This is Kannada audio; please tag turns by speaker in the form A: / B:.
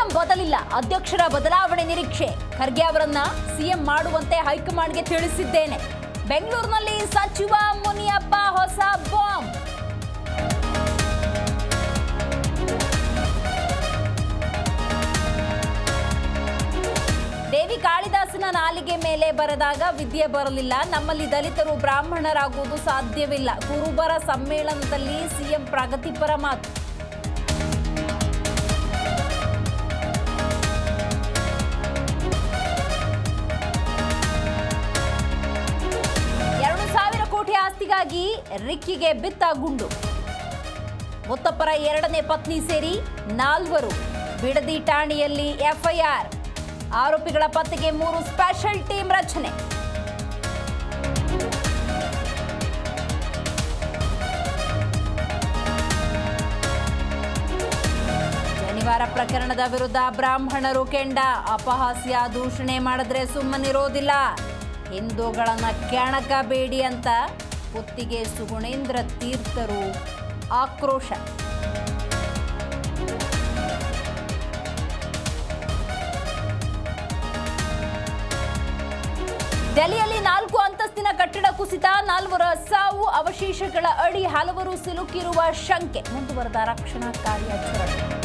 A: ಸಿಎಂ ಬದಲಿಲ್ಲ, ಅಧ್ಯಕ್ಷರ ಬದಲಾವಣೆ ನಿರೀಕ್ಷೆ. ಖರ್ಗೆ ಅವರನ್ನ ಸಿಎಂ ಮಾಡುವಂತೆ ಹೈಕಮಾಂಡ್ಗೆ ತಿಳಿಸಿದ್ದೇನೆ. ಬೆಂಗಳೂರಿನಲ್ಲಿ ಸಚಿವ ಮುನಿಯಪ್ಪ ಹೊಸ ಬಾಂಬ್. ದೇವಿ ಕಾಳಿದಾಸನ ನಾಲಿಗೆ ಮೇಲೆ ಬರೆದಾಗ ವಿದ್ಯೆ ಬರಲಿಲ್ಲ. ನಮ್ಮಲ್ಲಿ ದಲಿತರು ಬ್ರಾಹ್ಮಣರಾಗುವುದು ಸಾಧ್ಯವಿಲ್ಲ. ಕುರುಬರ ಸಮ್ಮೇಳನದಲ್ಲಿ ಸಿಎಂ ಪ್ರಗತಿಪರ ಮಾತು. ಕೋಟಿ ಆಸ್ತಿಗಾಗಿ ರಿಕ್ಕಿಗೆ ಬಿತ್ತ ಗುಂಡು. ಮುತ್ತಪ್ಪರ ಎರಡನೇ ಪತ್ನಿ ಸೇರಿ 4 ಬಿಡದಿ ಠಾಣೆಯಲ್ಲಿ ಎಫ್ಐಆರ್. ಆರೋಪಿಗಳ ಪತ್ತೆಗೆ 3 ಸ್ಪೆಷಲ್ ಟೀಮ್ ರಚನೆ. ಶನಿವಾರ ಪ್ರಕರಣದ ವಿರುದ್ಧ ಬ್ರಾಹ್ಮಣರು ಕೆಂಡ. ಅಪಹಾಸ್ಯ ದೂಷಣೆ ಮಾಡಿದ್ರೆ ಸುಮ್ಮನಿರೋದಿಲ್ಲ. ಹಿಂದೂಗಳನ್ನ ಕೆಣಕಬೇಡಿ ಅಂತ ಪುತ್ತಿಗೆ ಸುಗುಣೇಂದ್ರ ತೀರ್ಥರು ಆಕ್ರೋಶ. ಡೆಲ್ಲಿಯಲ್ಲಿ 4 ಅಂತಸ್ತಿನ ಕಟ್ಟಡ ಕುಸಿತ, 4 ಸಾವು, ಅವಶೇಷಗಳ ಅಡಿ ಹಲವರು ಸಿಲುಕಿರುವ ಶಂಕೆ. ಮುಂದುವರೆದ ರಕ್ಷಣಾ ಕಾರ್ಯಾಚರಣೆ.